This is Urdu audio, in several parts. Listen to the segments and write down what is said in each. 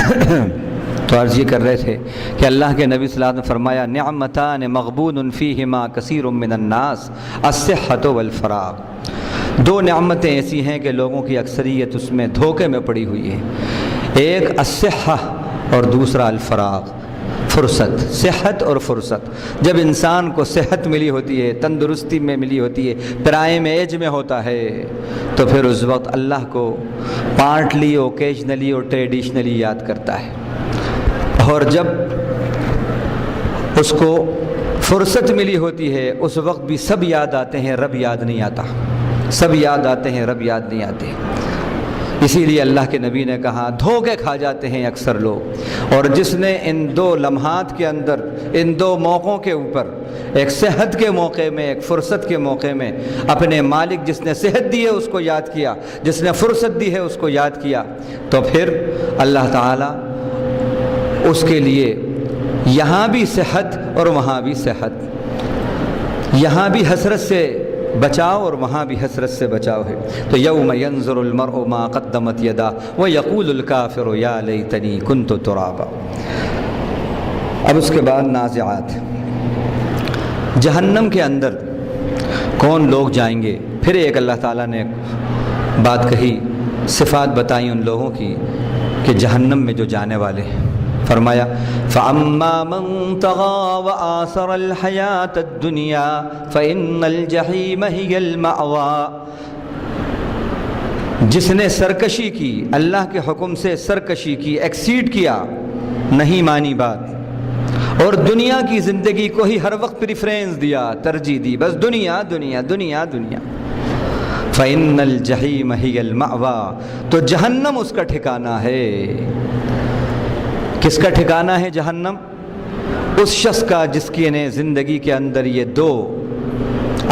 تو عرض یہ کر رہے تھے کہ اللہ کے نبی صلی اللہ علیہ وسلم نے فرمایا نعمتان مغبون فیہما کثیر من الناس الصحۃ والفراغ، دو نعمتیں ایسی ہیں کہ لوگوں کی اکثریت اس میں دھوکے میں پڑی ہوئی ہے، ایک الصحہ اور دوسرا الفراغ، فرصت، صحت اور فرصت۔ جب انسان کو صحت ملی ہوتی ہے، تندرستی میں ملی ہوتی ہے، پرائم ایج میں ہوتا ہے، تو پھر اس وقت اللہ کو پارٹلی، اوکیجنلی اور ٹریڈیشنلی یاد کرتا ہے، اور جب اس کو فرصت ملی ہوتی ہے اس وقت بھی سب یاد آتے ہیں، رب یاد نہیں آتا، سب یاد آتے ہیں، رب یاد نہیں آتے۔ اسی لیے اللہ کے نبی نے کہا دھوکے کھا جاتے ہیں اکثر لوگ، اور جس نے ان دو لمحات کے اندر، ان دو موقعوں کے اوپر، ایک صحت کے موقع میں، ایک فرصت کے موقع میں، اپنے مالک جس نے صحت دی ہے اس کو یاد کیا، جس نے فرصت دی ہے اس کو یاد کیا، تو پھر اللہ تعالیٰ اس کے لیے یہاں بھی صحت اور وہاں بھی صحت، یہاں بھی حسرت سے بچاؤ اور وہاں بھی حسرت سے بچاؤ ہے۔ تو یوم ینظر المرء ما قدمت یدا ویقول الکافر یا لیتنی کنت ترابا۔ اب اس کے بعد نازعات، جہنم کے اندر کون لوگ جائیں گے؟ پھر ایک اللہ تعالیٰ نے بات کہی، صفات بتائیں ان لوگوں کی کہ جہنم میں جو جانے والے ہیں، فرمایا فَأَمَّا مَن طَغَىٰ وَآثَرَ الْحَيَاةَ الدُّنْيَا فَإِنَّ الْجَحِيمَ هِيَ الْمَأْوَىٰ، جس نے سرکشی کی، اللہ کے حکم سے سرکشی کی، ایکسیڈ کیا، نہیں مانی بات، اور دنیا کی زندگی کو ہی ہر وقت پریفرنس دیا، ترجیح دی، بس دنیا دنیا دنیا دنیا، فَإِنَّ الْجَحِيمَ هِيَ الْمَأْوَىٰ، تو جہنم اس کا ٹھکانہ ہے۔ کس کا ٹھکانہ ہے جہنم؟ اس شخص کا جس کی نے زندگی کے اندر یہ دو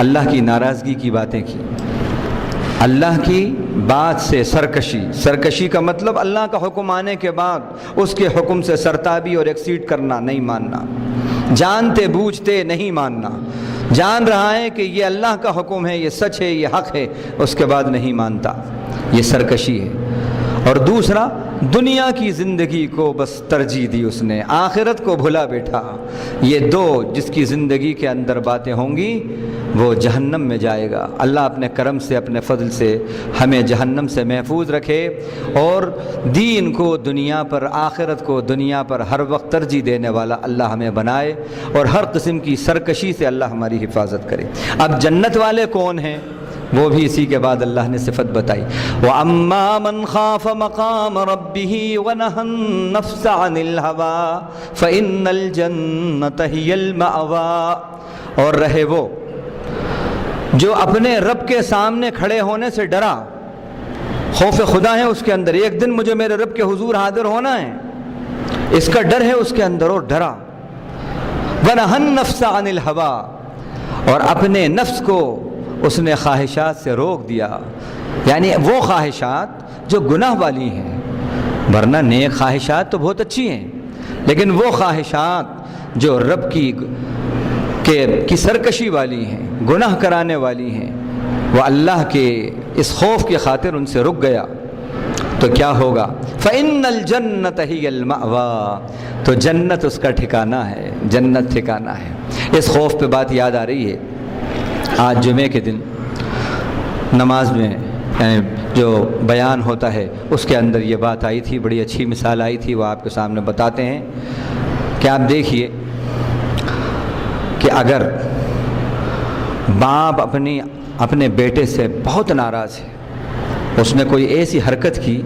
اللہ کی ناراضگی کی باتیں کی، اللہ کی بات سے سرکشی، سرکشی کا مطلب اللہ کا حکم آنے کے بعد اس کے حکم سے سرتابی اور ایکسیڈ کرنا، نہیں ماننا، جانتے بوجھتے نہیں ماننا، جان رہا ہے کہ یہ اللہ کا حکم ہے، یہ سچ ہے، یہ حق ہے، اس کے بعد نہیں مانتا، یہ سرکشی ہے۔ اور دوسرا، دنیا کی زندگی کو بس ترجیح دی اس نے، آخرت کو بھلا بیٹھا۔ یہ دو جس کی زندگی کے اندر باتیں ہوں گی وہ جہنم میں جائے گا۔ اللہ اپنے کرم سے، اپنے فضل سے ہمیں جہنم سے محفوظ رکھے، اور دین کو دنیا پر، آخرت کو دنیا پر ہر وقت ترجیح دینے والا اللہ ہمیں بنائے، اور ہر قسم کی سرکشی سے اللہ ہماری حفاظت کرے۔ اب جنت والے کون ہیں؟ وہ بھی اسی کے بعد اللہ نے صفت بتائی، وَأَمَّا مَنْ خَافَ مَقَامَ رَبِّهِ وَنَهَى النَّفْسَ عَنِ الْهَوَىٰ فَإِنَّ الْجَنَّةَ هِيَ الْمَأْوَىٰ، اور رہے وہ جو اپنے رب کے سامنے کھڑے ہونے سے ڈرا، خوف خدا ہے اس کے اندر، ایک دن مجھے میرے رب کے حضور حاضر ہونا ہے، اس کا ڈر ہے اس کے اندر، اور ڈرا۔ وَنَهَى النَّفْسَ عَنِ الْهَوَىٰ، اور اپنے نفس کو اس نے خواہشات سے روک دیا، یعنی وہ خواہشات جو گناہ والی ہیں، ورنہ نیک خواہشات تو بہت اچھی ہیں، لیکن وہ خواہشات جو رب کی سرکشی والی ہیں، گناہ کرانے والی ہیں، وہ اللہ کے اس خوف کی خاطر ان سے رک گیا، تو کیا ہوگا؟ فَإِنَّ الْجَنَّةَ هِيَ الْمَأْوَىٰ، تو جنت اس کا ٹھکانہ ہے، جنت ٹھکانہ ہے۔ اس خوف پہ بات یاد آ رہی ہے، آج جمعے کے دن نماز میں جو بیان ہوتا ہے اس کے اندر یہ بات آئی تھی، بڑی اچھی مثال آئی تھی، وہ آپ کے سامنے بتاتے ہیں کہ آپ دیکھیے کہ اگر باپ اپنے بیٹے سے بہت ناراض ہے، اس نے کوئی ایسی حرکت کی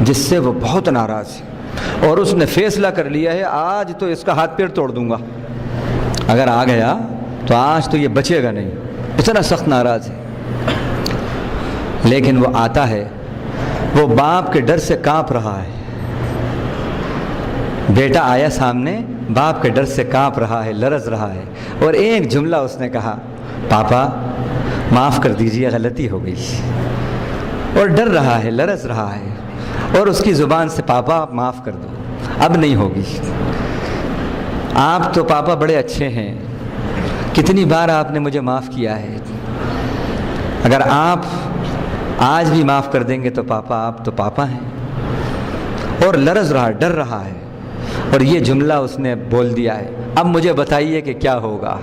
جس سے وہ بہت ناراض ہے، اور اس نے فیصلہ کر لیا ہے آج تو اس کا ہاتھ پیر توڑ دوں گا، اگر آ گیا تو آج تو یہ بچے گا نہیں، اتنا سخت ناراض ہے، لیکن وہ آتا ہے، وہ باپ کے ڈر سے کانپ رہا ہے، بیٹا آیا سامنے، باپ کے ڈر سے کانپ رہا ہے، لرز رہا ہے، اور ایک جملہ اس نے کہا، پاپا معاف کر دیجیے، غلطی ہو گئی، اور ڈر رہا ہے، لرز رہا ہے، اور اس کی زبان سے پاپا آپ معاف کر دو، اب نہیں ہوگی، آپ تو پاپا بڑے اچھے ہیں، کتنی بار آپ نے مجھے معاف کیا ہے، اگر آپ آج بھی معاف کر دیں گے تو پاپا آپ تو پاپا ہیں، اور لرز رہا, ڈر رہا ہے, اور یہ جملہ اس نے بول دیا ہے, اب مجھے بتائیے کہ کیا ہوگا.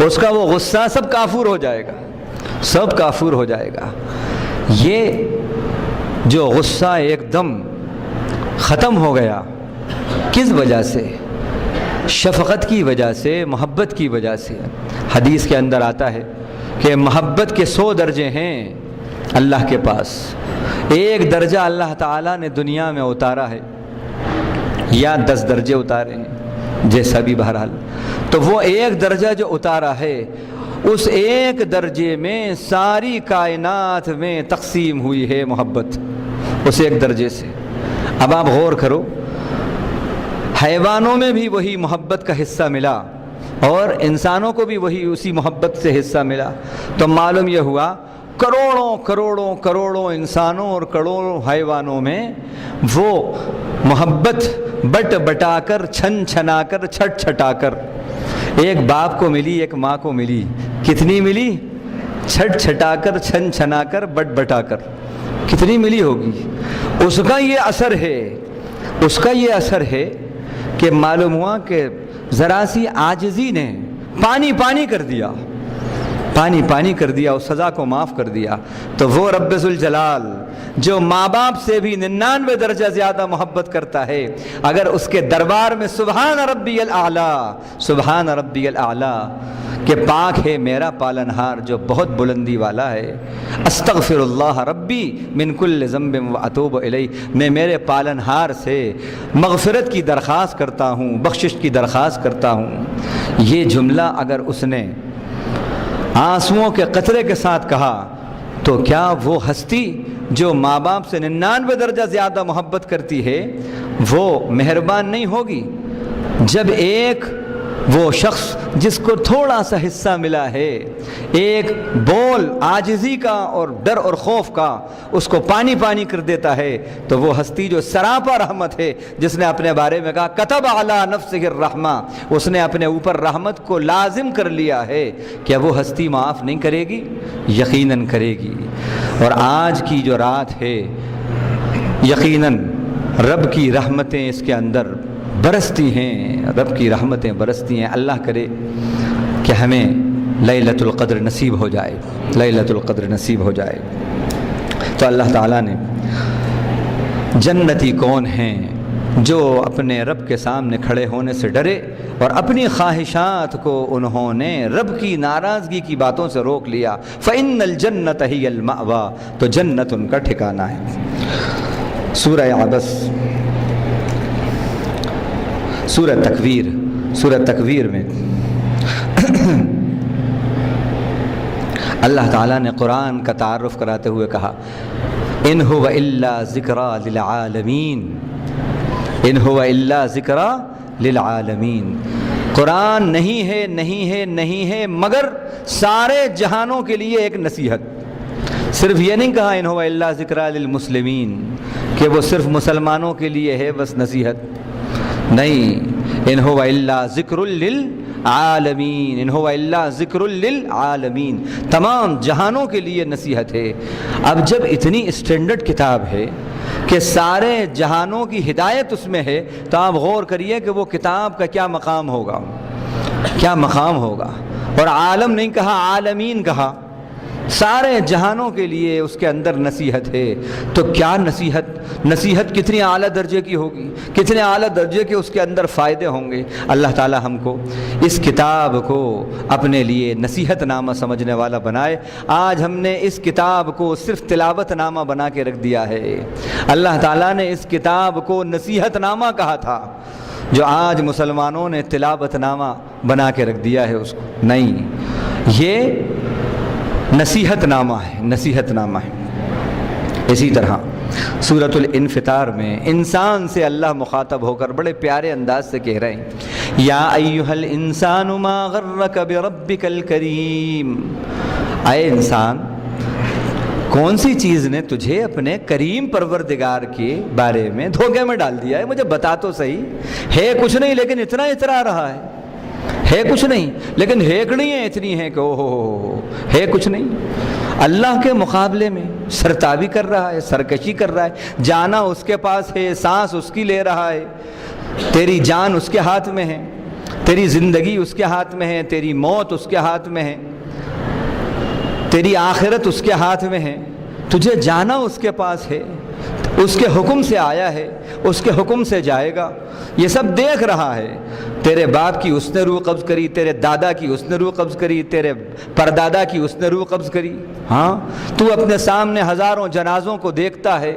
اس کا وہ غصہ سب کافور ہو جائے گا, سب کافور ہو جائے گا. یہ جو غصہ ایک دم ختم ہو گیا, کس وجہ سے؟ شفقت کی وجہ سے, محبت کی وجہ سے. حدیث کے اندر آتا ہے کہ محبت کے 100 درجے ہیں اللہ کے پاس. ایک درجہ اللہ تعالیٰ نے دنیا میں اتارا ہے, یا 10 درجے اتارے ہیں, جیسا بھی بہرحال. تو وہ ایک درجہ جو اتارا ہے, اس ایک درجے میں ساری کائنات میں تقسیم ہوئی ہے محبت, اس ایک درجے سے. اب آپ غور کرو, حیوانوں میں بھی وہی محبت کا حصہ ملا اور انسانوں کو بھی وہی اسی محبت سے حصہ ملا. تو معلوم یہ ہوا کروڑوں کروڑوں کروڑوں انسانوں اور کروڑوں حیوانوں میں وہ محبت بٹ بٹا کر, چھن چھنا کر, چھٹ چھٹا کر ایک باپ کو ملی, ایک ماں کو ملی. کتنی ملی؟ چھٹ چھٹا کر, چھن چھنا کر, بٹ بٹا کر. کتنی ملی ہوگی؟ اس کا یہ اثر ہے, اس کا یہ اثر ہے کہ معلوم ہوا کہ ذرا سی عاجزی نے پانی پانی کر دیا, پانی پانی کر دیا, اس سزا کو معاف کر دیا. تو وہ رب ذوالجلال جو ماں باپ سے بھی 99 درجہ زیادہ محبت کرتا ہے, اگر اس کے دربار میں سبحان ربی الاعلی, سبحان ربی الاعلی کہ پاک ہے میرا پالنہار جو بہت بلندی والا ہے, استغفر اللہ ربی من کل ذنب واتوب الیہ, میں میرے پالنہار سے مغفرت کی درخواست کرتا ہوں, بخشش کی درخواست کرتا ہوں. یہ جملہ اگر اس نے آنسوؤں کے قطرے کے ساتھ کہا, تو کیا وہ ہستی جو ماں باپ سے 99 درجہ زیادہ محبت کرتی ہے وہ مہربان نہیں ہوگی؟ جب ایک وہ شخص جس کو تھوڑا سا حصہ ملا ہے, ایک بول عاجزی کا اور ڈر اور خوف کا, اس کو پانی پانی کر دیتا ہے, تو وہ ہستی جو سراپا رحمت ہے, جس نے اپنے بارے میں کہا کتب علی نفسہ الرحمہ, اس نے اپنے اوپر رحمت کو لازم کر لیا ہے, کیا وہ ہستی معاف نہیں کرے گی؟ یقیناً کرے گی. اور آج کی جو رات ہے, یقیناً رب کی رحمتیں اس کے اندر برستی ہیں, رب کی رحمتیں برستی ہیں. اللہ کرے کہ ہمیں لیلۃ القدر نصیب ہو جائے, لیلۃ القدر نصیب ہو جائے. تو اللہ تعالیٰ نے, جنتی کون ہیں جو اپنے رب کے سامنے کھڑے ہونے سے ڈرے اور اپنی خواہشات کو انہوں نے رب کی ناراضگی کی باتوں سے روک لیا. فإن الجنة هي المأوى, تو جنت ان کا ٹھکانہ ہے. سورہ عبس, سورہ تکویر, سورہ تکویر میں اللہ تعالیٰ نے قرآن کا تعارف کراتے ہوئے کہا ان هو الا ذکری للعالمین, ان هو الا ذکری للعالمین. قرآن نہیں ہے, نہیں ہے, نہیں ہے مگر سارے جہانوں کے لیے ایک نصیحت. صرف یہ نہیں کہا ان هو الا ذکری للمسلمین کہ وہ صرف مسلمانوں کے لیے ہے بس نصیحت, نہیں. ان هو الا ذکر للعالمین, ان هو الا ذکر للعالمین, تمام جہانوں کے لیے نصیحت ہے. اب جب اتنی اسٹینڈرڈ کتاب ہے کہ سارے جہانوں کی ہدایت اس میں ہے, تو آپ غور کریے کہ وہ کتاب کا کیا مقام ہوگا, کیا مقام ہوگا. اور عالم نہیں کہا, عالمین کہا, سارے جہانوں کے لیے اس کے اندر نصیحت ہے. تو کیا نصیحت, نصیحت کتنی اعلیٰ درجے کی ہوگی, کتنے اعلیٰ درجے کے اس کے اندر فائدے ہوں گے. اللہ تعالی ہم کو اس کتاب کو اپنے لیے نصیحت نامہ سمجھنے والا بنائے. آج ہم نے اس کتاب کو صرف تلاوت نامہ بنا کے رکھ دیا ہے. اللہ تعالیٰ نے اس کتاب کو نصیحت نامہ کہا تھا, جو آج مسلمانوں نے تلاوت نامہ بنا کے رکھ دیا ہے اس کو. نہیں, یہ نصیحت نامہ ہے, نصیحت نامہ ہے. اسی طرح سورۃ الانفطار میں انسان سے اللہ مخاطب ہو کر بڑے پیارے انداز سے کہہ رہے ہیں یا ایھا الانسان ما غرک بربک الکریم, اے انسان کون سی چیز نے تجھے اپنے کریم پروردگار کے بارے میں دھوکے میں ڈال دیا ہے؟ مجھے بتا تو صحیح, ہے کچھ نہیں لیکن اتنا اترا رہا ہے. ہے کچھ نہیں، لیکن ہیکڑیاں اتنی ہیں کہ اوہ ہے کچھ نہیں۔ اللہ کے مقابلے میں سرتابی کر رہا ہے، سرکشی کر رہا ہے، جانا اس کے پاس ہے، سانس اس کی لے رہا ہے، تیری جان اس کے ہاتھ میں ہے، تیری زندگی اس کے ہاتھ میں ہے، تیری موت اس کے ہاتھ میں ہے، تیری آخرت اس کے ہاتھ میں ہے، تجھے جانا اس کے پاس ہے، اس کے حکم سے آیا ہے، اس کے حکم سے جائے گا، یہ سب دیکھ رہا ہے۔ تیرے باپ کی اس نے روح قبض کری، تیرے دادا کی اس نے روح قبض کری، تیرے پردادا کی اس نے روح قبض کری، ہاں تو اپنے سامنے ہزاروں جنازوں کو دیکھتا ہے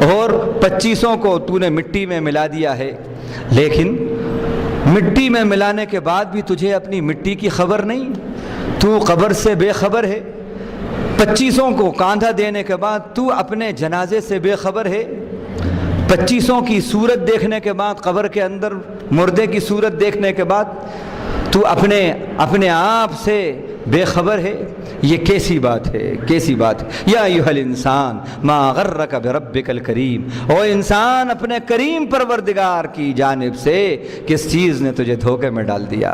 اور 2500 کو تو نے مٹی میں ملا دیا ہے، لیکن مٹی میں ملانے کے بعد بھی تجھے اپنی مٹی کی خبر نہیں، تو قبر سے بے خبر ہے۔ 2500 کو کاندھا دینے کے بعد تو اپنے جنازے سے بے خبر ہے۔ 2500 کی صورت دیکھنے کے بعد، قبر کے اندر مردے کی صورت دیکھنے کے بعد تو اپنے آپ سے بے خبر ہے۔ یہ کیسی بات ہے، کیسی بات ہے۔ یا ایھا الانسان ما غرک بربک الکریم، او انسان اپنے کریم پروردگار کی جانب سے کس چیز نے تجھے دھوکے میں ڈال دیا۔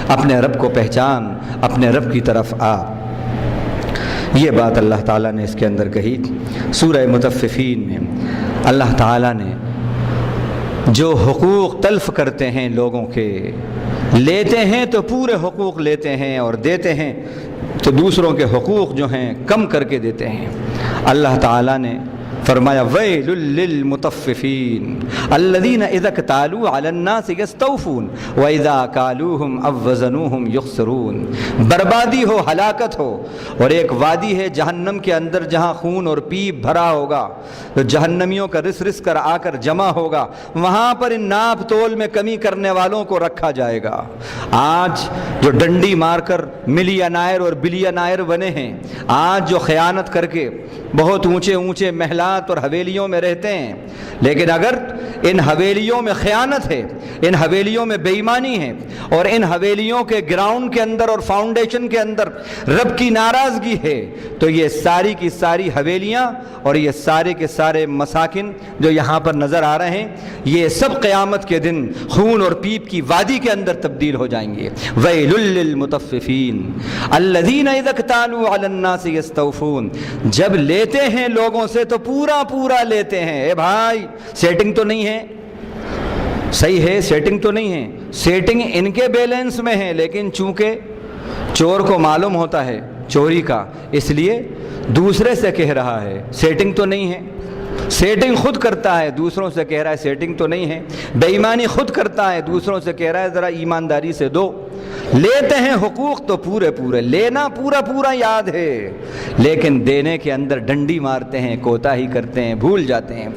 اپنے رب کو پہچان، اپنے رب کی طرف آ۔ یہ بات اللہ تعالیٰ نے اس کے اندر کہی۔ سورہ مطففین میں اللہ تعالیٰ نے جو حقوق تلف کرتے ہیں لوگوں کے، لیتے ہیں تو پورے حقوق لیتے ہیں اور دیتے ہیں تو دوسروں کے حقوق جو ہیں کم کر کے دیتے ہیں۔ اللہ تعالیٰ نے فرمایا ویل للمطففین الذین اذا اکتالوا علی الناس یستوفون واذا کالوہم او وزنوہم یخسرون۔ بربادی ہو، ہلاکت ہو، اور ایک وادی ہے جہنم کے اندر جہاں خون اور پیپ بھرا ہوگا، تو جہنمیوں کا رس رس کر آ کر جمع ہوگا، وہاں پر ان ناپ تول میں کمی کرنے والوں کو رکھا جائے گا۔ آج جو ڈنڈی مار کر ملینائر اور بلینائر بنے ہیں، آج جو خیانت کر کے بہت اونچے اونچے محلات اور حویلیوں میں رہتے ہیں، لیکن اگر ان حویلیوں میں خیانت ہے، ان حویلیوں میں بے ایمانی ہے، اور ان حویلیوں کے گراؤنڈ کے اندر اور فاؤنڈیشن کے اندر رب کی ناراضگی ہے، تو یہ ساری کی ساری حویلیاں اور یہ سارے کے سارے مساکن جو یہاں پر نظر آ رہے ہیں، یہ سب قیامت کے دن خون اور پیپ کی وادی کے اندر تبدیل ہو جائیں گے۔ ویل للمطففین الذین اذا اکتالوا علی الناس یستوفون۔ جب لیتے ہیں لوگوں سے تو پورا لیتے ہیں۔ اے بھائی سیٹنگ تو نہیں ہے، صحیح ہے، سیٹنگ تو نہیں ہے، سیٹنگ ان کے بیلنس میں ہے، لیکن چونکہ چور کو معلوم ہوتا ہے چوری کا، اس لیے دوسرے سے کہہ رہا ہے سیٹنگ تو نہیں ہے۔ سیٹنگ خود کرتا ہے، دوسروں سے کہہ رہا ہے سیٹنگ تو نہیں ہے۔ بے ایمانی خود کرتا ہے، دوسروں سے کہہ رہا ہے ذرا ایمانداری سے دو۔ لیتے ہیں حقوق تو پورے، لینا پورا یاد ہے، لیکن دینے کے اندر ڈنڈی مارتے ہیں، کوتاہی کرتے ہیں، بھول جاتے ہیں،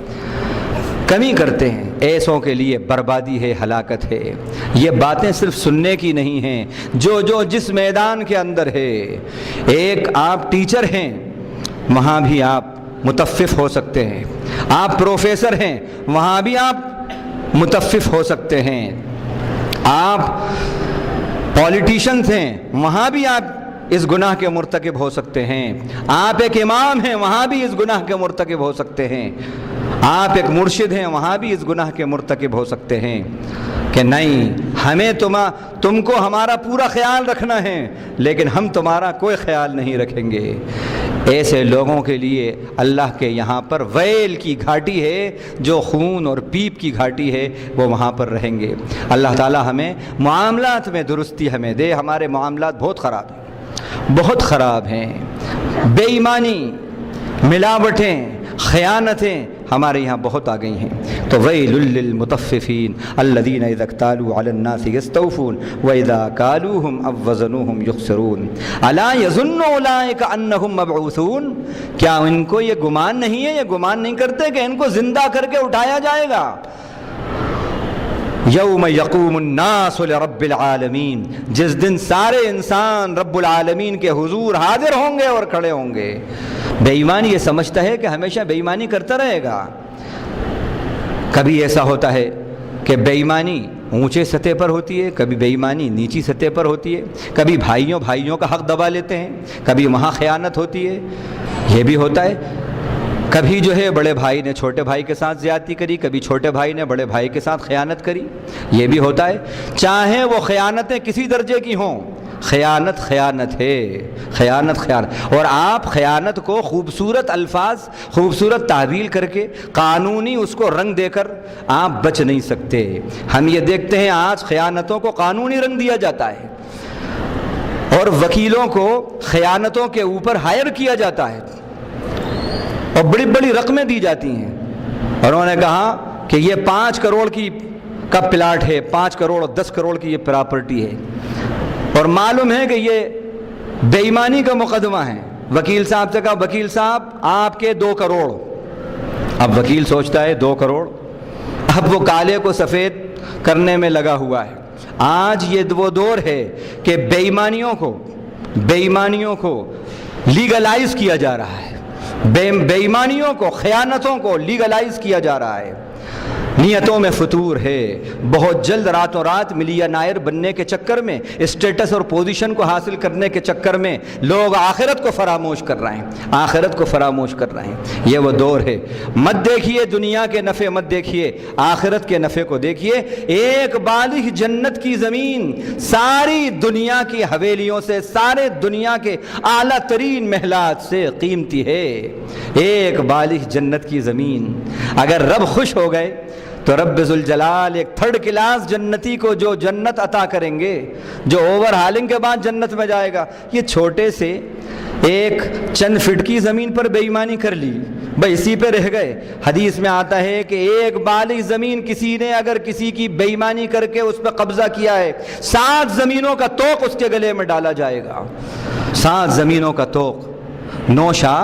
کمی کرتے ہیں۔ ایسوں کے لیے بربادی ہے، ہلاکت ہے۔ یہ باتیں صرف سننے کی نہیں ہیں، جو جس میدان کے اندر ہے۔ ایک آپ ٹیچر ہیں، وہاں بھی آپ متفف ہو سکتے ہیں، آپ پروفیسر ہیں، وہاں بھی آپ متفف ہو سکتے ہیں، آپ پولیٹیشینز ہیں، وہاں بھی آپ اس گناہ کے مرتکب ہو سکتے ہیں، آپ ایک امام ہیں، وہاں بھی اس گناہ کے مرتکب ہو سکتے ہیں، آپ ایک مرشد ہیں، وہاں بھی اس گناہ کے مرتکب ہو سکتے ہیں کہ نہیں ہمیں تم کو ہمارا پورا خیال رکھنا ہے، لیکن ہم تمہارا کوئی خیال نہیں رکھیں گے۔ ایسے لوگوں کے لیے اللہ کے یہاں پر ویل کی گھاٹی ہے، جو خون اور پیپ کی گھاٹی ہے، وہ وہاں پر رہیں گے۔ اللہ تعالی ہمیں معاملات میں درستی ہمیں دے۔ ہمارے معاملات بہت خراب ہیں، بے ایمانی، ملاوٹیں، خیانتیں ہمارے یہاں بہت آ گئی ہیں۔ تو ویل للمطففین الذین اذا اکتالوا علی الناس یستوفون واذا کالوہم او وزنوہم یخسرون الا یظن اولئک انہم مبعوثون۔ کیا ان کو یہ گمان نہیں ہے، یہ گمان نہیں کرتے کہ ان کو زندہ کر کے اٹھایا جائے گا؟ یوم یقوم الناس لرب العالمین، جس دن سارے انسان رب العالمین کے حضور حاضر ہوں گے اور کھڑے ہوں گے۔ بے ایمان یہ سمجھتا ہے کہ ہمیشہ بے ایمانی کرتا رہے گا۔ کبھی ایسا ہوتا ہے کہ بے ایمانی اونچے سطح پر ہوتی ہے، کبھی بے ایمانی نیچی سطح پر ہوتی ہے، کبھی بھائیوں کا حق دبا لیتے ہیں، کبھی وہاں خیانت ہوتی ہے، یہ بھی ہوتا ہے۔ کبھی جو ہے بڑے بھائی نے چھوٹے بھائی کے ساتھ زیادتی کری، کبھی چھوٹے بھائی نے بڑے بھائی کے ساتھ خیانت کری، یہ بھی ہوتا ہے، چاہے وہ خیانتیں کسی درجے کی ہوں، خیانت خیانت ہے، خیانت خیانت۔ اور آپ خیانت کو خوبصورت الفاظ، خوبصورت تعبیر کر کے، قانونی اس کو رنگ دے کر آپ بچ نہیں سکتے۔ ہم یہ دیکھتے ہیں آج خیانتوں کو قانونی رنگ دیا جاتا ہے، اور وکیلوں کو خیانتوں کے اوپر ہائر کیا جاتا ہے، اور بڑی بڑی رقمیں دی جاتی ہیں، اور انہوں نے کہا کہ یہ 5 کروڑ کا پلاٹ ہے، 5 کروڑ 10 کروڑ کی یہ پراپرٹی ہے، اور معلوم ہے کہ یہ بے ایمانی کا مقدمہ ہے۔ وکیل صاحب سے کہا وکیل صاحب آپ کے 2 کروڑ۔ اب وکیل سوچتا ہے 2 کروڑ، اب وہ کالے کو سفید کرنے میں لگا ہوا ہے۔ آج یہ وہ دور ہے کہ بے ایمانیوں کو لیگلائز کیا جا رہا ہے، بے ایمانیوں کو، خیانتوں کو لیگلائز کیا جا رہا ہے۔ نیتوں میں فتور ہے، بہت جلد راتوں رات ملینائر بننے کے چکر میں، اسٹیٹس اور پوزیشن کو حاصل کرنے کے چکر میں لوگ آخرت کو فراموش کر رہے ہیں، آخرت کو فراموش کر رہے ہیں۔ یہ وہ دور ہے۔ مت دیکھیے دنیا کے نفع، مت دیکھیے آخرت کے نفع کو دیکھیے۔ ایک بالغ جنت کی زمین ساری دنیا کی حویلیوں سے، سارے دنیا کے اعلیٰ ترین محلات سے قیمتی ہے۔ ایک بالغ جنت کی زمین، اگر رب خوش ہو گئے تو رب ذوالجلال ایک 3rd کلاس جنتی کو جو جنت عطا کریں گے، جو اوور ہالنگ کے بعد جنت میں جائے گا، یہ چھوٹے سے ایک چند فٹ کی زمین پر بے ایمانی کر لی، بھائی اسی پہ رہ گئے۔ حدیث میں آتا ہے کہ ایک بالغ زمین کسی نے اگر کسی کی بے ایمانی کر کے اس پہ قبضہ کیا ہے، 7 زمینوں کا طوق اس کے گلے میں ڈالا جائے گا، 7 زمینوں کا طوق۔ نوشا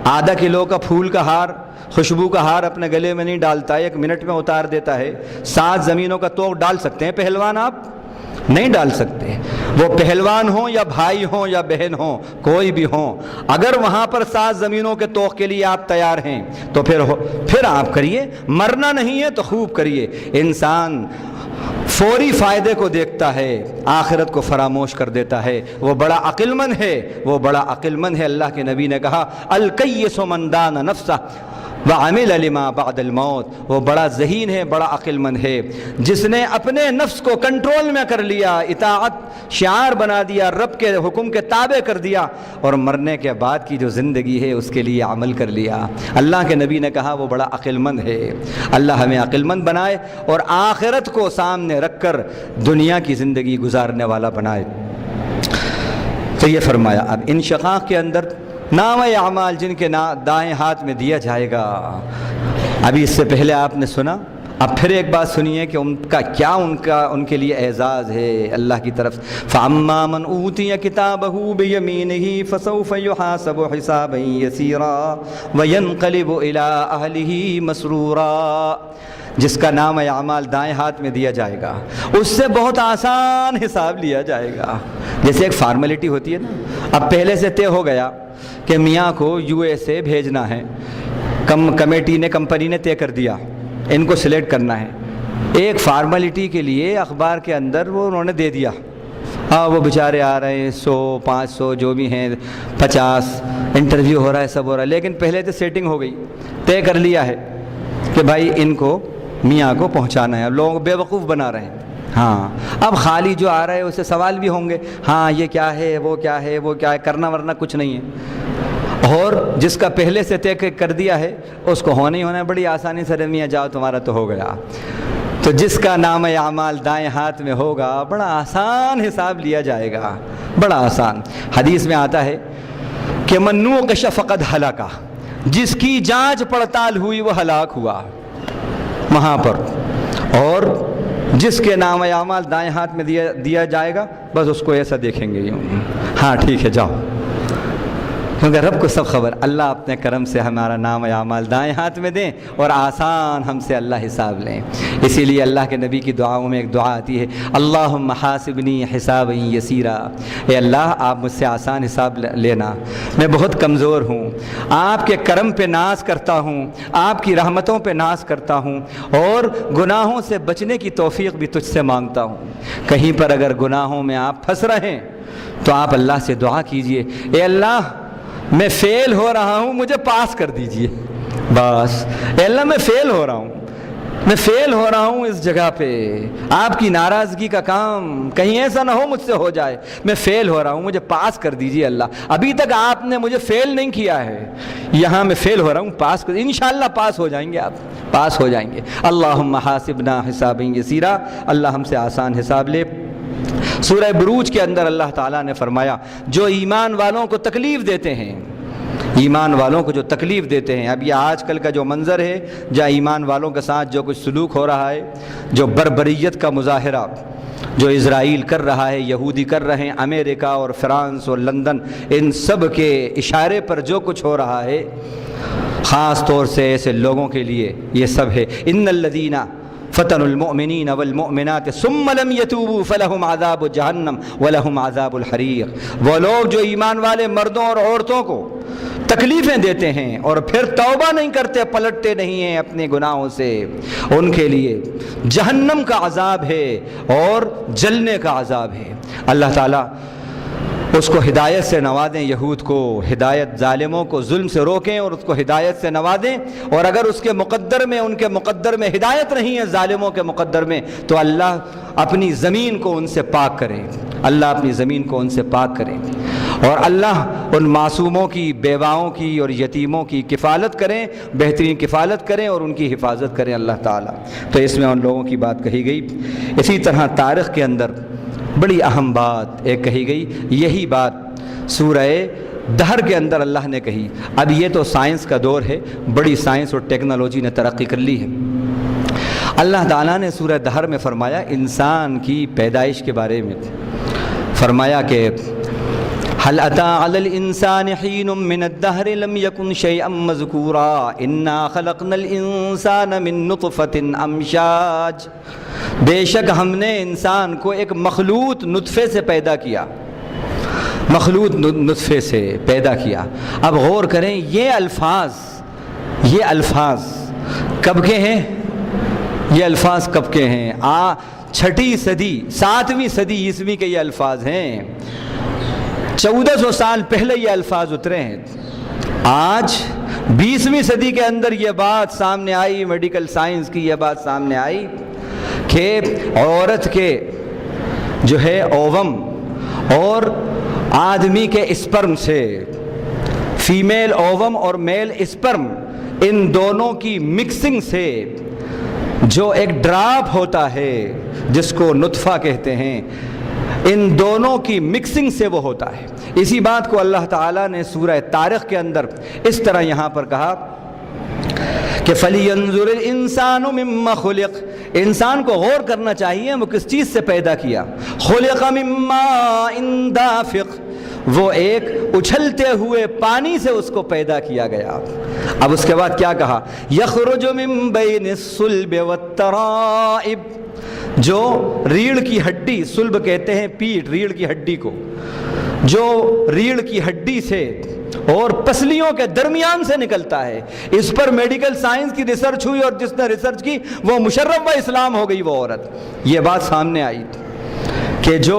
آدھا کلو کا پھول کا ہار، خوشبو کا ہار اپنے گلے میں نہیں ڈالتا ہے، 1 منٹ میں اتار دیتا ہے۔ 7 زمینوں کا طوق ڈال سکتے ہیں پہلوان؟ آپ نہیں ڈال سکتے۔ وہ پہلوان ہوں یا بھائی ہوں یا بہن ہوں، کوئی بھی ہوں، اگر وہاں پر 7 زمینوں کے طوق کے لیے آپ تیار ہیں تو پھر آپ کریے۔ مرنا نہیں ہے تو خوب کریے۔ انسان فوری فائدے کو دیکھتا ہے، آخرت کو فراموش کر دیتا ہے، وہ بڑا عقل مند ہے، وہ بڑا عقل مند ہے۔ اللہ کے نبی نے کہا الکیس من دان نفسہ وعمل لما بعد الموت، وہ بڑا ذہین ہے، بڑا عقل مند ہے، جس نے اپنے نفس کو کنٹرول میں کر لیا، اطاعت شعار بنا دیا، رب کے حکم کے تابع کر دیا، اور مرنے کے بعد کی جو زندگی ہے اس کے لیے عمل کر لیا۔ اللہ کے نبی نے کہا وہ بڑا عقل مند ہے۔ اللہ ہمیں عقل مند بنائے اور آخرت کو سامنے رکھ کر دنیا کی زندگی گزارنے والا بنائے۔ تو یہ فرمایا اب انشقاق کے اندر نام اعمال جن کے دائیں ہاتھ میں دیا جائے گا۔ ابھی اس سے پہلے آپ نے سنا، اب پھر ایک بات سنیے کہ ان کے لیے اعزاز ہے اللہ کی طرف۔ فَأَمَّا مَنْ أُوتِيَ كِتَابَهُ بِيَمِينِهِ فَسَوْفَ يُحَاسَبُ حِسَابًا يَسِيرًا وَيَنْقَلِبُ إِلَىٰ أَهْلِهِ مَسْرُورًا، جس کا نام اعمال دائیں ہاتھ میں دیا جائے گا اس سے بہت آسان حساب لیا جائے گا۔ جیسے ایک فارمیلٹی ہوتی ہے نا، اب پہلے سے طے ہو گیا کہ میاں کو USA بھیجنا ہے، کمپنی نے طے کر دیا ان کو سلیکٹ کرنا ہے، ایک فارمیلٹی کے لیے اخبار کے اندر وہ انہوں نے دے دیا، وہ بیچارے آ رہے ہیں 100 500 جو بھی ہیں 50 انٹرویو ہو رہا ہے، سب ہو رہا ہے، لیکن پہلے سے سیٹنگ ہو گئی، طے کر لیا ہے کہ بھائی ان کو میاں کو پہنچانا ہے۔ اب لوگوں کو بیوقوف بنا رہے ہیں۔ ہاں اب خالی جو آ رہا ہے اسے سوال بھی ہوں گے، ہاں یہ کیا ہے، وہ کیا ہے، وہ کیا ہے، کرنا ورنہ کچھ نہیں ہے۔ اور جس کا پہلے سے طے کر دیا ہے اس کو ہونا ہی ہونا ہے، بڑی آسانی سے میاں جاؤ تمہارا تو ہو گیا۔ تو جس کا نام اعمال دائیں ہاتھ میں ہوگا بڑا آسان حساب لیا جائے گا، بڑا آسان۔ حدیث میں آتا ہے کہ من نوقش فقد ہلاکا، جس کی جانچ پڑتال ہوئی وہ ہلاک ہوا وہاں پر، اور جس کے نام اعمال دائیں ہاتھ میں دیا جائے گا بس اس کو ایسا دیکھیں گے، ہاں ٹھیک ہے جاؤ، کیونکہ رب کو سب خبر۔ اللہ اپنے کرم سے ہمارا نام اعمال دائیں ہاتھ میں دیں اور آسان ہم سے اللہ حساب لیں۔ اسی لیے اللہ کے نبی کی دعاؤں میں ایک دعا آتی ہے، اللہم حاسبنی حسابا یسیرا، اے اللہ آپ مجھ سے آسان حساب لینا، میں بہت کمزور ہوں، آپ کے کرم پہ ناز کرتا ہوں، آپ کی رحمتوں پہ ناز کرتا ہوں، اور گناہوں سے بچنے کی توفیق بھی تجھ سے مانگتا ہوں۔ کہیں پر اگر گناہوں میں آپ پھنس رہے ہیں تو آپ اللہ سے دعا کیجئے، اے اللہ میں فیل ہو رہا ہوں، مجھے پاس کر دیجئے، بس اے اللہ میں فیل ہو رہا ہوں، میں فیل ہو رہا ہوں اس جگہ پہ، آپ کی ناراضگی کا کام کہیں ایسا نہ ہو مجھ سے ہو جائے، میں فیل ہو رہا ہوں، مجھے پاس کر دیجئے اللہ، ابھی تک آپ نے مجھے فیل نہیں کیا ہے، یہاں میں فیل ہو رہا ہوں، پاس کر، انشاءاللہ پاس ہو جائیں گے، آپ پاس ہو جائیں گے۔ اللہم حاسبنا حسابا یسیرا، اللہ ہم سے آسان حساب لے۔ سورہ بروج کے اندر اللہ تعالیٰ نے فرمایا جو ایمان والوں کو تکلیف دیتے ہیں، ایمان والوں کو جو تکلیف دیتے ہیں، اب یہ آج کل کا جو منظر ہے جہاں ایمان والوں کے ساتھ جو کچھ سلوک ہو رہا ہے، جو بربریت کا مظاہرہ جو اسرائیل کر رہا ہے، یہودی کر رہے ہیں، امریکہ اور فرانس اور لندن، ان سب کے اشارے پر جو کچھ ہو رہا ہے، خاص طور سے ایسے لوگوں کے لیے یہ سب ہے۔ ان الذین فتنوا المؤمنین والمؤمنات ثم لم یتوبوا فلہم عذاب جہنم ولہم عذاب الحریق، وہ لوگ جو ایمان والے مردوں اور عورتوں کو تکلیفیں دیتے ہیں اور پھر توبہ نہیں کرتے، پلٹتے نہیں ہیں اپنے گناہوں سے، ان کے لیے جہنم کا عذاب ہے اور جلنے کا عذاب ہے۔ اللہ تعالیٰ اس کو ہدایت سے نوازیں، یہود کو ہدایت، ظالموں کو ظلم سے روکیں اور اس کو ہدایت سے نوازیں، اور اگر اس کے مقدر میں، ان کے مقدر میں ہدایت نہیں ہے ظالموں کے مقدر میں، تو اللہ اپنی زمین کو ان سے پاک کرے، اللہ اپنی زمین کو ان سے پاک کرے، اور اللہ ان معصوموں کی، بیواؤں کی اور یتیموں کی کفالت کریں، بہترین کفالت کریں اور ان کی حفاظت کریں اللہ تعالیٰ۔ تو اس میں ان لوگوں کی بات کہی گئی۔ اسی طرح تاریخ کے اندر بڑی اہم بات ایک کہی گئی، یہی بات سورہ دہر کے اندر اللہ نے کہی۔ اب یہ تو سائنس کا دور ہے، بڑی سائنس اور ٹیکنالوجی نے ترقی کر لی ہے۔ اللہ تعالیٰ نے سورہ دہر میں فرمایا انسان کی پیدائش کے بارے میں، فرمایا کہ هل أتى على الإنسان حين من الدهر لم يكن شيئا مذكورا إنا خلقنا الإنسان من نطفة أمشاج، بے شک ہم نے انسان کو ایک مخلوط نطفے سے پیدا کیا، مخلوط نطفے سے پیدا کیا۔ اب غور کریں یہ الفاظ کب کے ہیں؟ یہ الفاظ کب کے ہیں؟ 6 صدی 7ویں صدی عیسوی کے یہ الفاظ ہیں، 1400 سال پہلے یہ الفاظ اترے ہیں۔ آج 20ویں صدی کے اندر یہ بات سامنے آئی، میڈیکل سائنس کی یہ بات سامنے آئی کہ عورت کے جو ہے اووم اور آدمی کے اسپرم سے، فیمیل اووم اور میل اسپرم، ان دونوں کی مکسنگ سے جو ایک ڈراپ ہوتا ہے جس کو نطفہ کہتے ہیں، ان دونوں کی مکسنگ سے وہ ہوتا ہے۔ اسی بات کو اللہ تعالیٰ نے سورہ طارق کے اندر اس طرح یہاں پر کہا کہ فَلْيَنْظُرِ الْإِنسَانُ مِمَّا خُلِقَ، انسان کو غور کرنا چاہیے وہ کس چیز سے پیدا کیا۔ خُلِقَ مِن مَّاءٍ دَافِقٍ، وہ ایک اچھلتے ہوئے پانی سے اس کو پیدا کیا گیا۔ اب اس کے بعد کیا کہا؟ يَخْرُجُ مِن بَيْنِ الصُّلْبِ وَالتَّرَائِبِ، جو ریڑھ کی ہڈی، صلب کہتے ہیں پیٹھ، ریڑھ کی ہڈی کو، جو ریڑھ کی ہڈی سے اور پسلیوں کے درمیان سے نکلتا ہے۔ اس پر میڈیکل سائنس کی ریسرچ ہوئی اور جس نے ریسرچ کی وہ مشرف و اسلام ہو گئی وہ عورت۔ یہ بات سامنے آئی کہ جو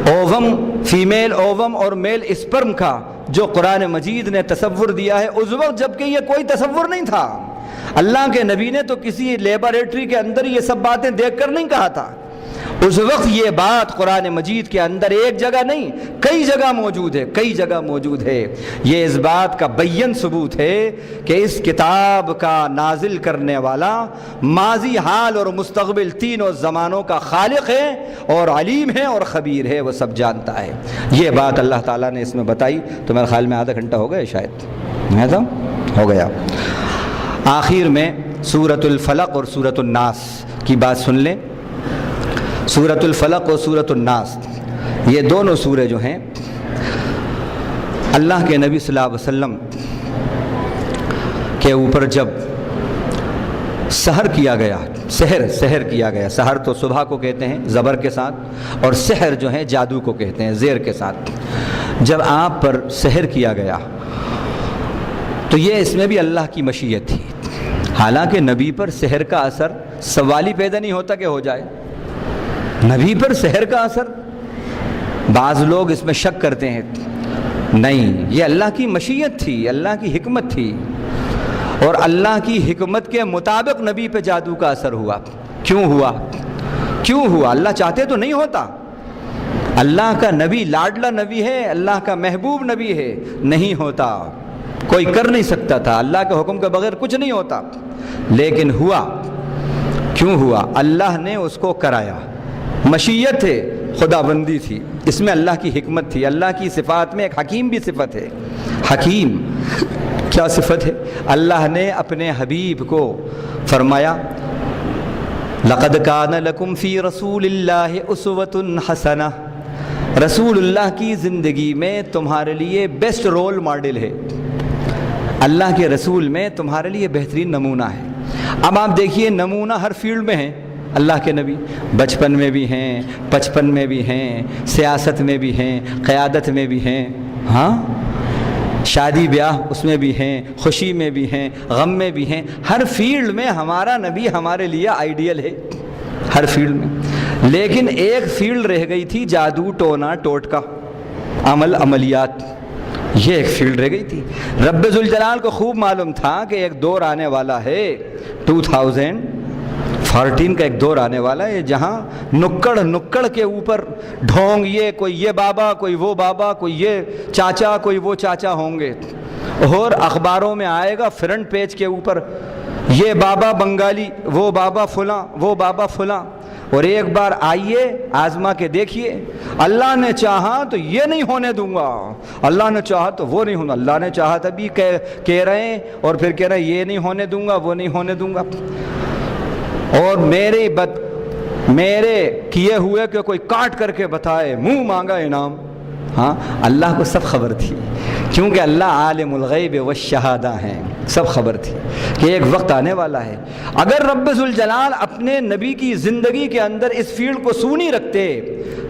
اووم، فیمیل اووم اور میل اسپرم کا جو قرآن مجید نے تصور دیا ہے اس وقت، جبکہ یہ کوئی تصور نہیں تھا، اللہ کے نبی نے تو کسی لیبارٹری کے اندر یہ سب باتیں دیکھ کر نہیں کہا تھا، اس وقت یہ بات قرآن مجید کے اندر ایک جگہ نہیں کئی جگہ موجود ہے، کئی جگہ موجود ہے۔ یہ اس بات کا بین ثبوت ہے کہ اس کتاب کا نازل کرنے والا ماضی، حال اور مستقبل تینوں زمانوں کا خالق ہے اور علیم ہے اور خبیر ہے، وہ سب جانتا ہے۔ یہ بات اللہ تعالیٰ نے اس میں بتائی۔ تو میرے خیال میں آدھا گھنٹہ ہو گیا شاید، تو ہو گیا۔ آخر میں سورۃ الفلق اور سورۃ الناس کی بات سن لیں۔ سورۃ الفلق اور سورۃ الناس، یہ دونوں سورے جو ہیں اللہ کے نبی صلی اللہ علیہ وسلم کے اوپر جب سحر کیا گیا، سحر کیا گیا، سحر تو صبح کو کہتے ہیں زبر کے ساتھ، اور سحر جو ہے جادو کو کہتے ہیں زیر کے ساتھ۔ جب آپ پر سحر کیا گیا تو یہ اس میں بھی اللہ کی مشیت تھی، حالانکہ نبی پر سحر کا اثر سوال ہی پیدا نہیں ہوتا کہ ہو جائے۔ نبی پر سحر کا اثر، بعض لوگ اس میں شک کرتے ہیں، نہیں، یہ اللہ کی مشیت تھی، اللہ کی حکمت تھی۔ اور اللہ کی حکمت کے مطابق نبی پہ جادو کا اثر ہوا۔ کیوں ہوا؟ کیوں ہوا؟ اللہ چاہتے تو نہیں ہوتا۔ اللہ کا نبی لاڈلا نبی ہے، اللہ کا محبوب نبی ہے، نہیں ہوتا، کوئی کر نہیں سکتا تھا، اللہ کے حکم کے بغیر کچھ نہیں ہوتا، لیکن ہوا۔ کیوں ہوا؟ اللہ نے اس کو کرایا، مشیت ہے، خدا بندی تھی، اس میں اللہ کی حکمت تھی۔ اللہ کی صفات میں ایک حکیم بھی صفت ہے۔ حکیم کیا صفت ہے؟ اللہ نے اپنے حبیب کو فرمایا لقد کان لکم فی رسول اللہ اسوۃ حسنہ، رسول اللہ کی زندگی میں تمہارے لیے بیسٹ رول ماڈل ہے، اللہ کے رسول میں تمہارے لیے بہترین نمونہ ہے۔ اب آپ دیکھیے نمونہ ہر فیلڈ میں ہیں اللہ کے نبی، بچپن میں بھی ہیں، 55 میں بھی ہیں، سیاست میں بھی ہیں، قیادت میں بھی ہیں، ہاں شادی بیاہ اس میں بھی ہیں، خوشی میں بھی ہیں، غم میں بھی ہیں، ہر فیلڈ میں ہمارا نبی ہمارے لیے آئیڈیل ہے، ہر فیلڈ میں۔ لیکن ایک فیلڈ رہ گئی تھی، جادو ٹونا ٹوٹکا عمل عملیات، یہ ایک فیلڈ رہ گئی تھی۔ رب ذوالجلال کو خوب معلوم تھا کہ ایک دور آنے والا ہے، 2014 کا ایک دور آنے والا ہے جہاں نکڑ کے اوپر ڈھونگ، یہ کوئی یہ بابا، کوئی وہ بابا، کوئی یہ چاچا، کوئی وہ چاچا ہوں گے، اور اخباروں میں آئے گا فرنٹ پیج کے اوپر یہ بابا بنگالی، وہ بابا فلاں، وہ بابا فلاں۔ اور ایک بار آئیے آزما کے دیکھیے، اللہ نے چاہا تو یہ نہیں ہونے دوں گا، اللہ نے چاہا تو وہ نہیں ہونا، اللہ نے چاہا تبھی کہہ رہے ہیں، اور پھر کہہ رہے ہیں یہ نہیں ہونے دوں گا، وہ نہیں ہونے دوں گا، اور میرے کیے ہوئے کہ کوئی کاٹ کر کے بتائے، منہ مانگا انعام۔ ہاں اللہ کو سب خبر تھی، کیونکہ اللہ عالم الغیب والشہادہ ہیں، سب خبر تھی کہ ایک وقت آنے والا ہے۔ اگر رب ذوالجلال اپنے نبی کی زندگی کے اندر اس فیلڈ کو سونی رکھتے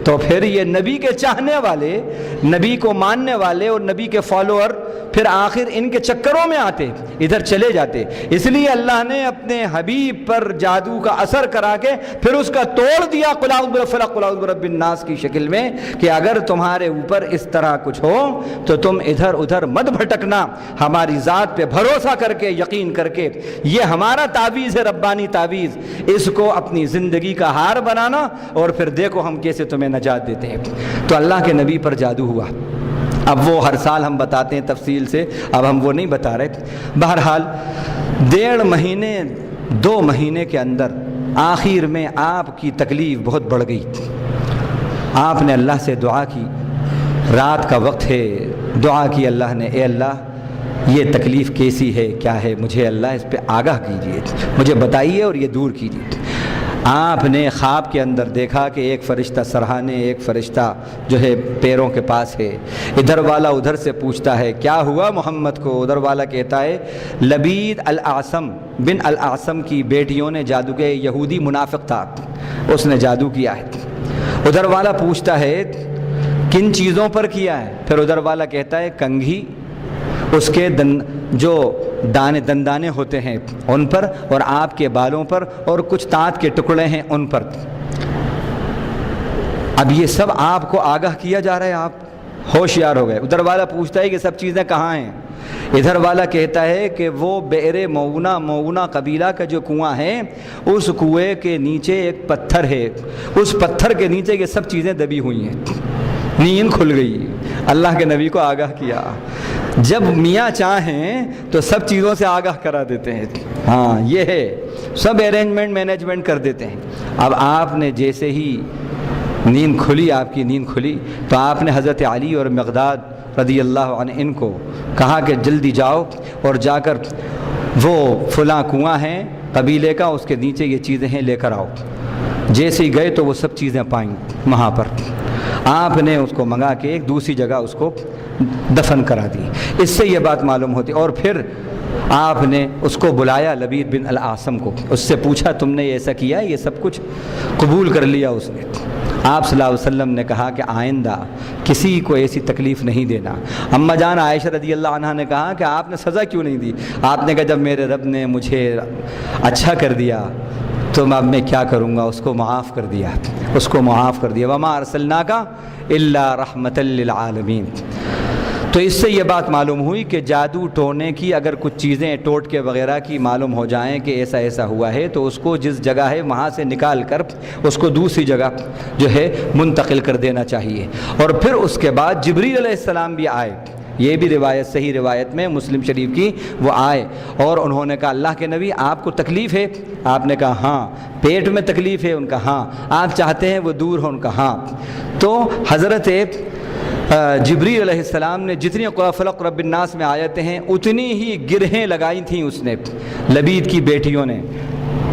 تو پھر یہ نبی کے چاہنے والے، نبی کو ماننے والے اور نبی کے فالوور پھر آخر ان کے چکروں میں آتے، ادھر چلے جاتے۔ اس لیے اللہ نے اپنے حبیب پر جادو کا اثر کرا کے پھر اس کا توڑ دیا، قل اعوذ برب الفلق قل اعوذ برب الناس کی شکل میں، کہ اگر تمہارے اوپر اس طرح کچھ ہو تو تم ادھر ادھر مت بھٹکنا، ہماری ذات پہ بھروسہ کر کے، یقین کر کے، یہ ہمارا تعویذ ہے، ربانی تعویذ، اس کو اپنی زندگی کا ہار بنانا، اور پھر دیکھو ہم کیسے تمہیں نجات دیتے ہیں۔ تو اللہ کے نبی پر جادو ہوا۔ اب وہ ہر سال ہم بتاتے ہیں تفصیل سے، اب ہم وہ نہیں بتا رہے۔ بہرحال 1.5 مہینے 2 مہینے کے اندر آخر میں آپ کی تکلیف بہت بڑھ گئی۔ آپ نے اللہ سے دعا کی، رات کا وقت ہے، دعا کی اللہ نے، اے اللہ یہ تکلیف کیسی ہے، کیا ہے، مجھے اللہ اس پہ آگاہ کیجیے، مجھے بتائیے اور یہ دور کیجیے۔ آپ نے خواب کے اندر دیکھا کہ ایک فرشتہ سرہانے، ایک فرشتہ جو ہے پیروں کے پاس ہے، ادھر والا ادھر سے پوچھتا ہے کیا ہوا محمد کو، ادھر والا کہتا ہے لبید الاعصم بن الاعصم کی بیٹیوں نے جادو کے، یہودی منافق تھا، اس نے جادو کیا ہے۔ ادھر والا پوچھتا ہے کن چیزوں پر کیا ہے، پھر ادھر والا کہتا ہے کنگھی، اس کے جو دندانے ہوتے ہیں ان پر، اور آپ کے بالوں پر، اور کچھ دانت کے ٹکڑے ہیں ان پر۔ اب یہ سب آپ کو آگاہ کیا جا رہا ہے، آپ ہوشیار ہو گئے۔ ادھر والا پوچھتا ہے کہ سب چیزیں کہاں ہیں، ادھر والا کہتا ہے کہ وہ بئر مونا قبیلہ کا جو کنواں ہے، اس کنویں کے نیچے ایک پتھر ہے، اس پتھر کے نیچے یہ سب چیزیں دبی ہوئی ہیں۔ نیند کھل گئی، اللہ کے نبی کو آگاہ کیا۔ جب میاں چاہیں تو سب چیزوں سے آگاہ کرا دیتے ہیں، ہاں یہ ہے، سب ارینجمنٹ مینجمنٹ کر دیتے ہیں۔ اب آپ نے جیسے ہی نیند کھلی، آپ کی نیند کھلی، تو آپ نے حضرت علی اور مقداد رضی اللہ عنہ ان کو کہا کہ جلدی جاؤ اور جا کر وہ فلاں کنواں ہیں قبیلے کا، اس کے نیچے یہ چیزیں ہیں، لے کر آؤ۔ جیسے ہی گئے تو وہ سب چیزیں پائیں وہاں پر۔ آپ نے اس کو منگا کے ایک دوسری جگہ اس کو دفن کرا دی۔ اس سے یہ بات معلوم ہوتی، اور پھر آپ نے اس کو بلایا لبید بن الاعصم کو، اس سے پوچھا تم نے ایسا کیا، یہ سب کچھ قبول کر لیا اس نے۔ آپ صلی اللہ علیہ وسلم نے کہا کہ آئندہ کسی کو ایسی تکلیف نہیں دینا۔ اماں جان عائشہ رضی اللہ عنہا نے کہا کہ آپ نے سزا کیوں نہیں دی؟ آپ نے کہا جب میرے رب نے مجھے اچھا کر دیا تو اب میں کیا کروں گا، اس کو معاف کر دیا، اس کو معاف کر دیا۔ وما ارسلناک الا رحمۃ للعالمین۔ تو اس سے یہ بات معلوم ہوئی کہ جادو ٹونے کی اگر کچھ چیزیں ٹوٹکے وغیرہ کی معلوم ہو جائیں کہ ایسا ایسا ہوا ہے تو اس کو جس جگہ ہے وہاں سے نکال کر اس کو دوسری جگہ جو ہے منتقل کر دینا چاہیے۔ اور پھر اس کے بعد جبریل علیہ السلام بھی آئے، یہ بھی روایت صحیح روایت میں مسلم شریف کی، وہ آئے اور انہوں نے کہا اللہ کے نبی آپ کو تکلیف ہے؟ آپ نے کہا ہاں۔ پیٹ میں تکلیف ہے؟ ان کا ہاں۔ آپ چاہتے ہیں وہ دور ہو؟ ان کا ہاں۔ تو حضرت جبریل علیہ السلام نے جتنی قل فلق رب الناس میں آیتیں ہیں اتنی ہی گرہیں لگائی تھیں اس نے، لبید کی بیٹیوں نے،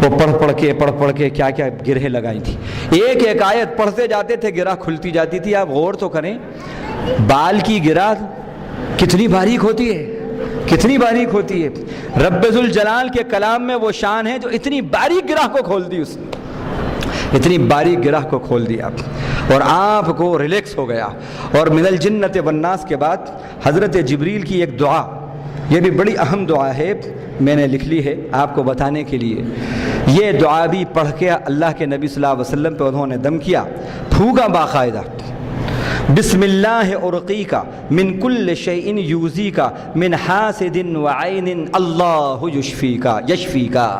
وہ پڑھ کے کیا کیا گرہیں لگائی تھیں۔ ایک ایک آیت پڑھتے جاتے تھے گرہ کھلتی جاتی تھی۔ آپ غور تو کریں بال کی گرہ کتنی باریک ہوتی ہے، کتنی باریک ہوتی ہے۔ رب ذوالجلال کے کلام میں وہ شان ہے جو اتنی باریک گرہ کو کھول دی، اس نے اتنی باریک گرہ کو کھول دیا اور آپ کو ریلیکس ہو گیا۔ اور من الجنت والناس کے بعد حضرت جبریل کی ایک دعا، یہ بھی بڑی اہم دعا ہے، میں نے لکھ لی ہے آپ کو بتانے کے لیے۔ یہ دعا بھی پڑھ کے اللہ کے نبی صلی اللہ علیہ وسلم پہ انہوں نے دم کیا، پھونکا باقاعدہ، بسم اللہ ارقیکا من کل شیء یوزیکا من حاسد وعین اللہ یشفیکا۔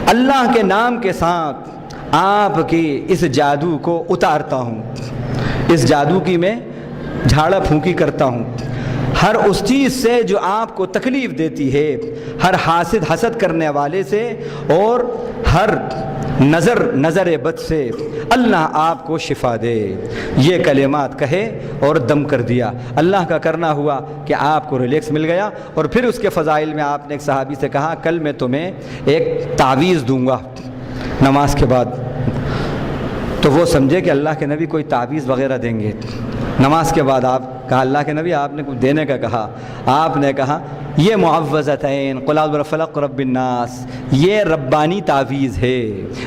اللہ کے نام کے ساتھ آپ کے اس جادو کو اتارتا ہوں، اس جادو کی میں جھاڑا پھونکی کرتا ہوں، ہر اس چیز سے جو آپ کو تکلیف دیتی ہے، ہر حسد کرنے والے سے اور ہر نظر بد سے اللہ آپ کو شفا دے۔ یہ کلمات کہے اور دم کر دیا۔ اللہ کا کرنا ہوا کہ آپ کو ریلیکس مل گیا۔ اور پھر اس کے فضائل میں آپ نے ایک صحابی سے کہا کل میں تمہیں ایک تعویذ دوں گا نماز کے بعد، تو وہ سمجھے کہ اللہ کے نبی کوئی تعویذ وغیرہ دیں گے نماز کے بعد۔ آپ کہا اللہ کے نبی آپ نے کچھ دینے کا کہا، آپ نے کہا یہ معوذتین قل اعوذ برب رب الناس، یہ ربانی تعویذ ہے۔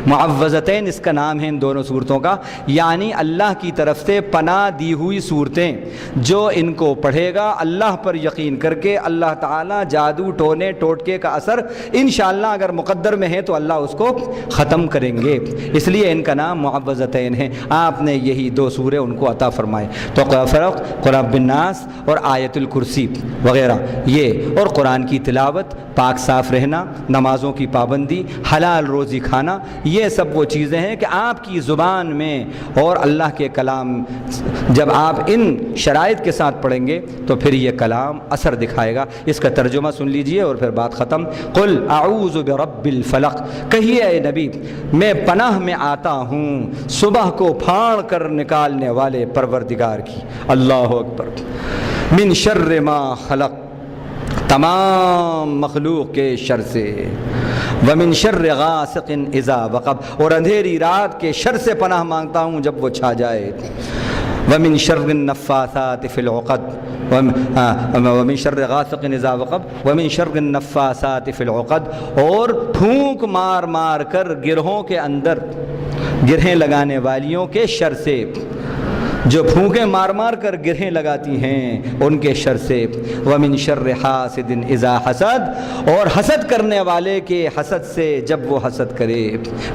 معوذتین اس کا نام ہے ان دونوں صورتوں کا، یعنی اللہ کی طرف سے پناہ دی ہوئی صورتیں، جو ان کو پڑھے گا اللہ پر یقین کر کے اللہ تعالیٰ جادو ٹونے ٹوٹکے کا اثر انشاءاللہ اگر مقدر میں ہے تو اللہ اس کو ختم کریں گے، اس لیے ان کا نام معوذتین ہے۔ آپ نے یہی دو سورے ان کو عطا فرمائے، تو قل رب الناس اور آیت الکرسی وغیرہ یہ، اور قرآن کی تلاوت، پاک صاف رہنا، نمازوں کی پابندی، حلال روزی کھانا، یہ سب وہ چیزیں ہیں کہ آپ کی زبان میں اور اللہ کے کلام جب آپ ان شرائط کے ساتھ پڑھیں گے تو پھر یہ کلام اثر دکھائے گا۔ اس کا ترجمہ سن لیجئے اور پھر بات ختم۔ قل اعوذ برب الفلق، کہیے اے نبی میں پناہ میں آتا ہوں صبح کو پھاڑ کر نکالنے والے پروردگار کی، اللہ اکبر، من شر ما خلق، تمام مخلوق کے شر سے، ومن شر غاسق اذا وقب، اور اندھیری رات کے شر سے پناہ مانگتا ہوں جب وہ چھا جائے، ومن شر النفاثات فی العقد، ومن شر غاسق اذا وقب ومن شر النفاثات فی العقد، اور پھونک مار مار کر گرہوں کے اندر گرہیں لگانے والیوں کے شر سے، جو پھونکیں مار مار کر گرہیں لگاتی ہیں ان کے شر سے، ومن شر حاسد اذا حسد، اور حسد کرنے والے کے حسد سے جب وہ حسد کرے۔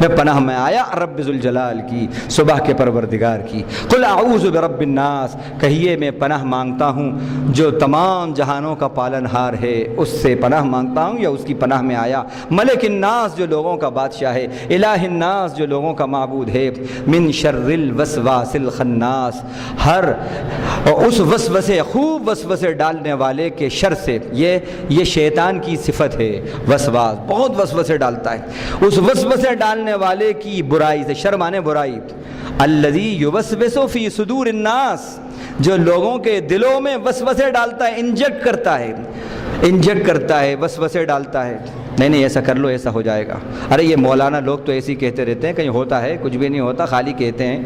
میں پناہ میں آیا رب ذوالجلال کی، صبح کے پروردگار کی۔ قل اعوذ برب الناس، کہیے میں پناہ مانگتا ہوں جو تمام جہانوں کا پالن ہار ہے، اس سے پناہ مانگتا ہوں یا اس کی پناہ میں آیا۔ ملک الناس جو لوگوں کا بادشاہ ہے، الہ الناس جو لوگوں کا معبود ہے، من شر الوسواس الخناس، ہر اس وسوسے، خوب وسوسے ڈالنے والے کے شر سے۔ یہ شیطان کی صفت ہے، وسواس، بہت وسوسے ڈالتا ہے۔ اس وسوسے ڈالنے والے کی برائی سے، شر مانے برائی، الذی یوسوس فی صدور الناس، جو لوگوں کے دلوں میں وسوسے ڈالتا ہے، انجیکٹ کرتا ہے، وسوسے ڈالتا ہے، نہیں ایسا کر لو ایسا ہو جائے گا۔ ارے یہ مولانا لوگ تو ایسے ہی کہتے رہتے ہیں، کہیں ہوتا ہے، کچھ بھی نہیں ہوتا، خالی کہتے ہیں۔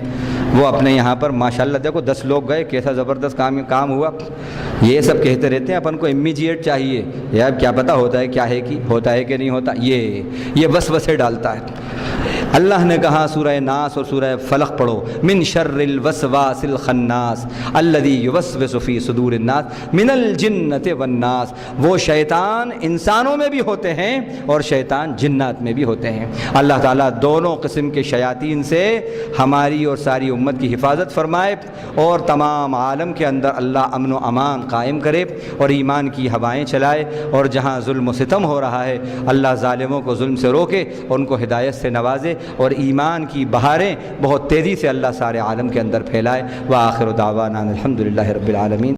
وہ اپنے یہاں پر ماشاءاللہ دیکھو 10 لوگ گئے، کیسا زبردست کام ہوا، یہ سب کہتے رہتے ہیں۔ اپن کو امیجیٹ چاہیے، یار کیا پتہ ہوتا ہے کیا ہے کہ ہوتا ہے کہ نہیں ہوتا، یہ وسوسے ڈالتا ہے۔ اللہ نے کہا سورہ ناس اور سورہ فلق پڑھو، من شر الوسواس الخناس الذی یوسوس فی صدور الناس من الجنۃ والناس۔ وہ شیطان انسانوں میں بھی ہوتے ہیں اور شیطان جنات میں بھی ہوتے ہیں۔ اللہ تعالیٰ دونوں قسم کے شیاطین سے ہماری اور ساری امت کی حفاظت فرمائے اور تمام عالم کے اندر اللہ امن و امان قائم کرے اور ایمان کی ہوائیں چلائے، اور جہاں ظلم و ستم ہو رہا ہے اللہ ظالموں کو ظلم سے روکے اور ان کو ہدایت سے نوازے، اور ایمان کی بہاریں بہت تیزی سے اللہ سارے عالم کے اندر پھیلائے۔ وآخر دعوانا الحمدللہ رب العالمین۔